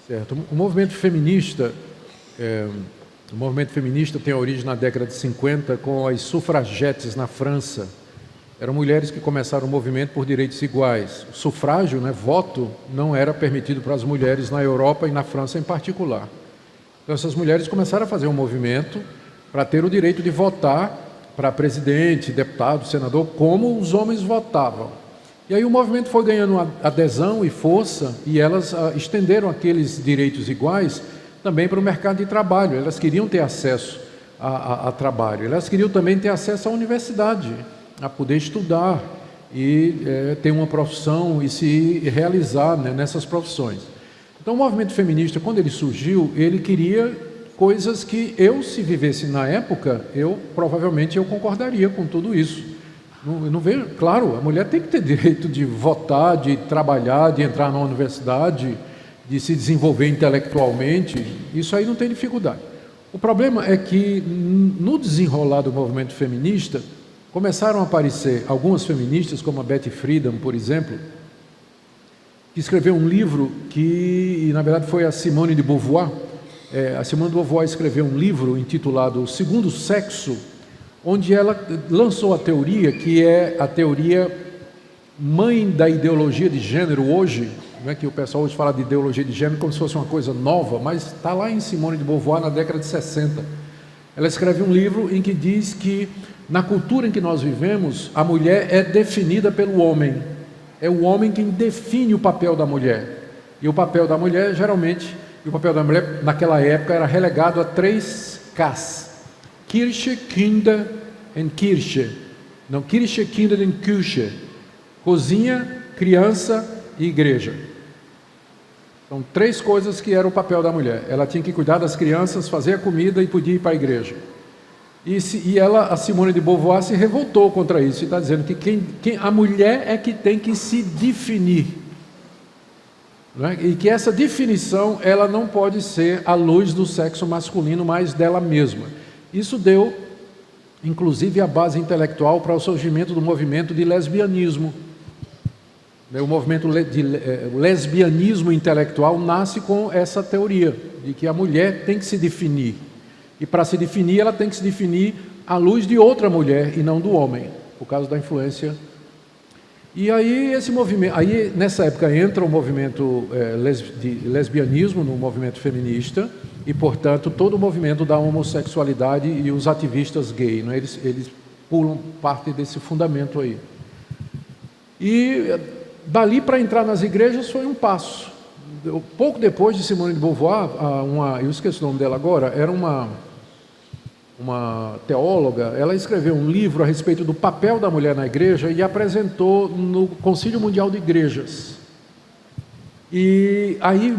Certo. O movimento feminista, o movimento feminista tem origem na década de 50 com as sufragetes na França. Eram mulheres que começaram o movimento por direitos iguais. O sufrágio, voto, não era permitido para as mulheres na Europa e na França em particular. Então essas mulheres começaram a fazer um movimento para ter o direito de votar para presidente, deputado, senador, como os homens votavam. E aí o movimento foi ganhando adesão e força, e elas estenderam aqueles direitos iguais também para o mercado de trabalho. Elas queriam ter acesso a trabalho, elas queriam também ter acesso à universidade, a poder estudar e ter uma profissão e se realizar nessas profissões. Então o movimento feminista, quando ele surgiu, ele queria coisas que se vivesse na época, provavelmente eu concordaria com tudo isso. Eu não vejo, claro, a mulher tem que ter direito de votar, de trabalhar, de entrar na universidade, de se desenvolver intelectualmente, isso aí não tem dificuldade. O problema é que, no desenrolar do movimento feminista, começaram a aparecer algumas feministas, como a Betty Friedan, por exemplo, que escreveu um livro que, na verdade, foi a Simone de Beauvoir. A Simone de Beauvoir escreveu um livro intitulado O Segundo Sexo, onde ela lançou a teoria, que é a teoria mãe da ideologia de gênero hoje, que o pessoal hoje fala de ideologia de gênero como se fosse uma coisa nova, mas está lá em Simone de Beauvoir na década de 60. Ela escreve um livro em que diz que, na cultura em que nós vivemos, a mulher é definida pelo homem. É o homem quem define o papel da mulher. E o papel da mulher, geralmente, naquela época, era relegado a 3 Ks. Kirche, Kinder e Kirche. Não, Kirche, Kinder e Küche. Cozinha, criança e igreja. São 3 coisas que era o papel da mulher. Ela tinha que cuidar das crianças, fazer a comida e podia ir para a igreja. E a Simone de Beauvoir, se revoltou contra isso. E está dizendo que a mulher é que tem que se definir. E que essa definição ela não pode ser à luz do sexo masculino, mas dela mesma. Isso deu, inclusive, a base intelectual para o surgimento do movimento de lesbianismo. O movimento o lesbianismo intelectual nasce com essa teoria, de que a mulher tem que se definir. E para se definir, ela tem que se definir à luz de outra mulher e não do homem, por causa da influência. E aí esse movimento, nessa época entra o movimento de lesbianismo no movimento feminista e, portanto, todo o movimento da homossexualidade e os ativistas gays, eles pulam parte desse fundamento aí. E dali para entrar nas igrejas foi um passo. Pouco depois de Simone de Beauvoir, eu esqueço o nome dela agora, era uma teóloga, ela escreveu um livro a respeito do papel da mulher na igreja e apresentou no Concílio Mundial de Igrejas. E aí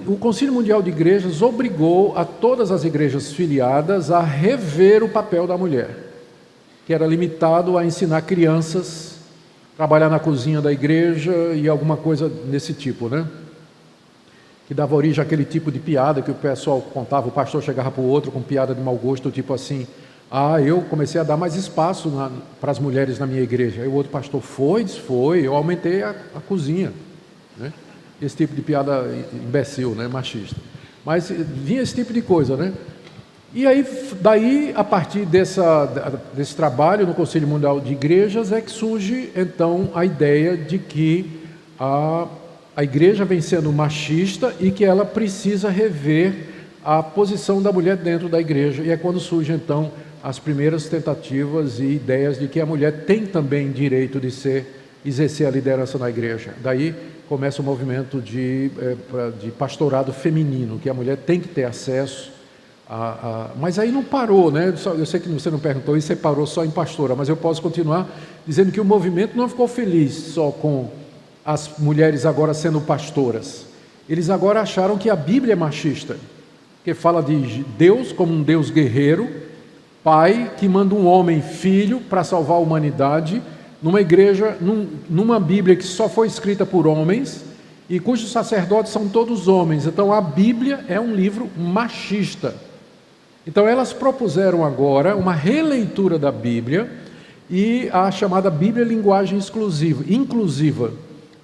o Concílio Mundial de Igrejas obrigou a todas as igrejas filiadas a rever o papel da mulher, que era limitado a ensinar crianças, trabalhar na cozinha da igreja e alguma coisa desse tipo, que dava origem àquele tipo de piada que o pessoal contava, o pastor chegava para o outro com piada de mau gosto, tipo assim, eu comecei a dar mais espaço para as mulheres na minha igreja. Aí o outro pastor foi, eu aumentei a cozinha. Esse tipo de piada imbecil, machista. Mas vinha esse tipo de coisa, E aí, daí, a partir desse trabalho no Conselho Mundial de Igrejas, é que surge, então, a ideia de que a igreja vem sendo machista e que ela precisa rever a posição da mulher dentro da igreja. E é quando surgem, então, as primeiras tentativas e ideias de que a mulher tem também direito de exercer a liderança na igreja. Daí começa o movimento de pastorado feminino, que a mulher tem que ter acesso mas aí não parou, Eu sei que você não perguntou isso, você parou só em pastora, mas eu posso continuar dizendo que o movimento não ficou feliz só com as mulheres agora sendo pastoras. Eles agora acharam que a Bíblia é machista, que fala de Deus como um Deus guerreiro, pai que manda um homem filho para salvar a humanidade, numa igreja, numa Bíblia que só foi escrita por homens e cujos sacerdotes são todos homens. Então a Bíblia é um livro machista. Então elas propuseram agora uma releitura da Bíblia e a chamada Bíblia linguagem inclusiva,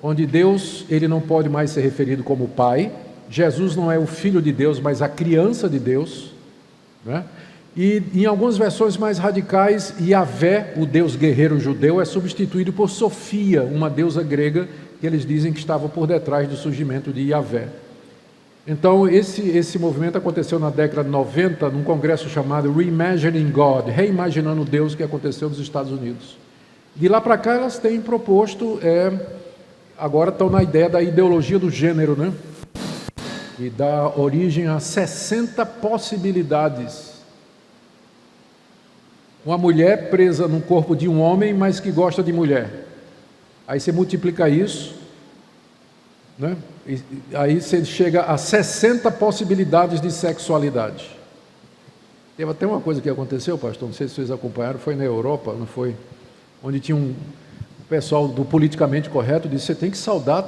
onde Deus ele não pode mais ser referido como pai, Jesus não é o Filho de Deus, mas a criança de Deus, né? E em algumas versões mais radicais, Yahvé, o Deus guerreiro judeu, é substituído por Sofia, uma deusa grega que eles dizem que estava por detrás do surgimento de Yahvé. Então, esse movimento aconteceu na década de 90, num congresso chamado Reimagining God, reimaginando Deus, que aconteceu nos Estados Unidos. De lá para cá, elas têm proposto, agora estão na ideia da ideologia do gênero, né? E dá origem a 60 possibilidades. Uma mulher presa no corpo de um homem, mas que gosta de mulher. Aí você multiplica isso, né? E aí você chega a 60 possibilidades de sexualidade. Teve até uma coisa que aconteceu, pastor, não sei se vocês acompanharam, foi na Europa, não foi? Onde tinha um pessoal do politicamente correto, disse, você tem que saudar,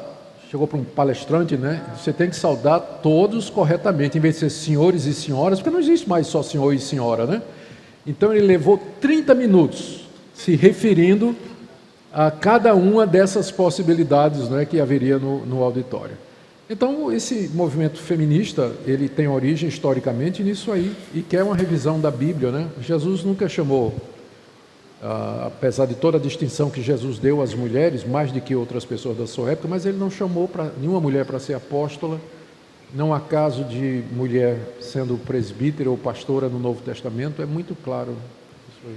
chegou para um palestrante, né? Você tem que saudar todos corretamente, em vez de ser senhores e senhoras, porque não existe mais só senhor e senhora, né? Então ele levou 30 minutos se referindo a cada uma dessas possibilidades, né, que haveria no auditório. Então esse movimento feminista, ele tem origem historicamente nisso aí, e quer uma revisão da Bíblia, né? Jesus nunca chamou, apesar de toda a distinção que Jesus deu às mulheres, mais do que outras pessoas da sua época, mas ele não chamou nenhuma mulher para ser apóstola. Não há caso de mulher sendo presbítera ou pastora no Novo Testamento, é muito claro isso aí.